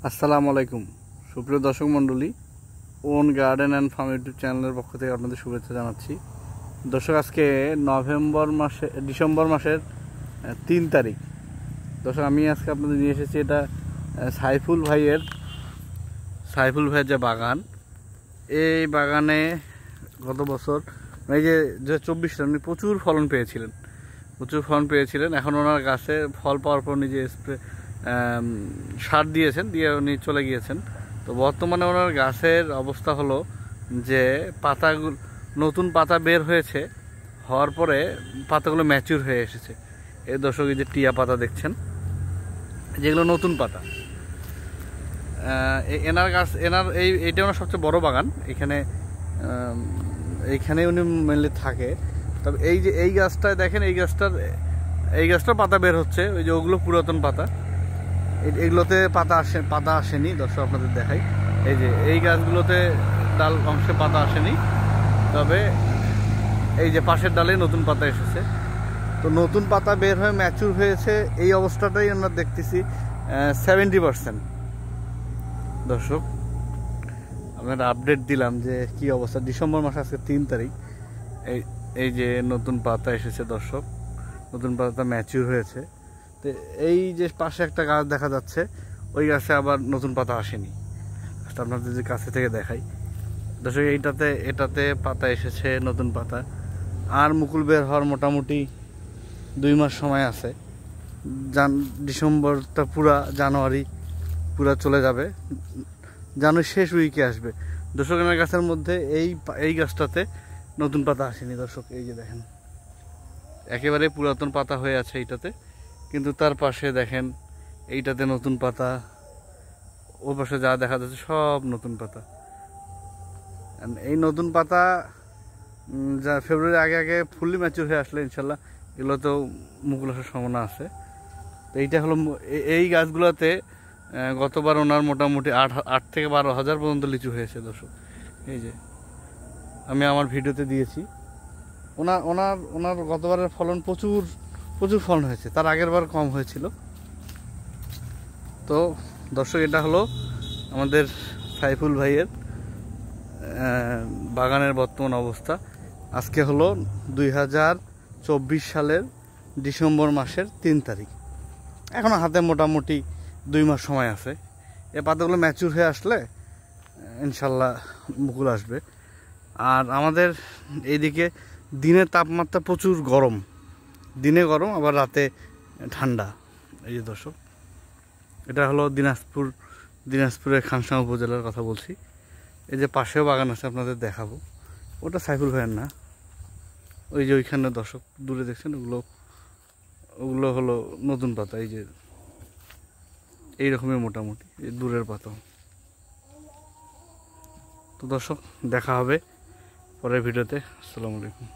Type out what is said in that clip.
আসসালামু আলাইকুম সুপ্রিয় দর্শক মণ্ডলী, on garden and farm YouTube চ্যানেলের পক্ষ থেকে আপনাদের শুভেচ্ছা জানাচ্ছি। দর্শক, আজকে ডিসেম্বর মাসের 3 তারিখ। দর্শক, আমি আজকে আপনাদের নিয়ে এসেছি এটা সাইফুল ভাইয়ের যে বাগান। এই বাগানে গত বছর এই যে 2024 সালে উনি প্রচুর ফলন পেয়েছিলেন। এখন ওনার গাছে ফল পাওয়ার পর নিজে সার দিয়েছেন, দিয়ে উনি চলে গিয়েছেন। তো বর্তমানে ওনার গাছের অবস্থা হলো যে নতুন পাতা বের হয়েছে, হওয়ার পরে পাতাগুলো ম্যাচিউর হয়ে এসেছে। এই দর্শক, এই যে টিয়া পাতা দেখছেন, যেগুলো নতুন পাতা। এইটা ওনার সবচেয়ে বড় বাগান। এইখানে উনি মেনলি থাকে। তবে এই যে এই গাছটায় দেখেন, এই গাছটার পাতা বের হচ্ছে। ওই যে ওগুলো পুরাতন পাতা, এগুলোতে পাতা আসেনি। দর্শক, আপনাদের দেখাই, এই যে এই গাছগুলোতে ডাল অংশে পাতা আসেনি, তবে এই যে পাশের ডালে নতুন পাতা এসেছে। তো নতুন পাতা বের হয়ে ম্যাচুর হয়েছে। এই অবস্থাটাই আমরা দেখতেছি 70%। দর্শক, আপনারা আপডেট দিলাম যে কি অবস্থা। ডিসেম্বর মাস, আজকে 3 তারিখ। এই যে নতুন পাতা এসেছে দর্শক, নতুন পাতা ম্যাচিউর হয়েছে। তো এই যে পাশে একটা গাছ দেখা যাচ্ছে, ওই গাছে আবার নতুন পাতা আসেনি। আপনাদের যে কাছে থেকে দেখাই দর্শক, এটাতে পাতা এসেছে, নতুন পাতা। আর মুকুল বের হওয়ার মোটামুটি 2 মাস সময় আছে। ডিসেম্বরটা জানুয়ারি পুরা চলে যাবে, জানুয়ারি শেষ উইকে আসবে। দর্শক, আমার গাছের মধ্যে এই গাছটাতে নতুন পাতা আসেনি। দর্শক, এই যে দেখেন, একেবারে পুরাতন পাতা হয়ে আছে এইটাতে। কিন্তু তার পাশে দেখেন, এইটাতে নতুন পাতা, ওর পাশে যা দেখা যাচ্ছে সব নতুন পাতা। এই নতুন পাতা যা ফেব্রুয়ারি আগে ফুললি ম্যাচিউর হয়ে আসলে ইনশাল্লাহ এগুলোতেও মুকুল আসার সম্ভাবনা আছে। তো এইটা হলো এই গাছগুলোতে গতবার ওনার মোটামুটি 8 থেকে 12 হাজার পর্যন্ত লিচু হয়েছে। দর্শক, এই যে আমি আমার ভিডিওতে দিয়েছি, ওনার গতবারের ফলন প্রচুর ফলন হয়েছে, তার আগের বার কম হয়েছিল। তো দর্শক, এটা হলো আমাদের সাইফুল ভাইয়ের বাগানের বর্তমান অবস্থা। আজকে হলো 2024 সালের ডিসেম্বর মাসের 3 তারিখ। এখনো হাতে মোটামুটি 2 মাস সময় আছে। এই পাতাগুলো ম্যাচিউর হয়ে আসলে ইনশাল্লাহ মুকুল আসবে। আর আমাদের এইদিকে দিনের তাপমাত্রা প্রচুর গরম, দিনে গরম আবার রাতে ঠান্ডা। এই যে দর্শক, এটা হলো দিনাজপুরের খানসামা উপজেলার কথা বলছি। এই যে পাশেও বাগান আছে, আপনাদের দেখাবো। ওটা সাইফুল ভাইয়ের না, ওই যে ওইখানে দর্শক দূরে দেখছেন, ওগুলো হলো নতুন পাতা। এই যে এইরকমই মোটামুটি এই দূরের পাতা। তো দর্শক, দেখা হবে পরের ভিডিওতে। আসসালামু আলাইকুম।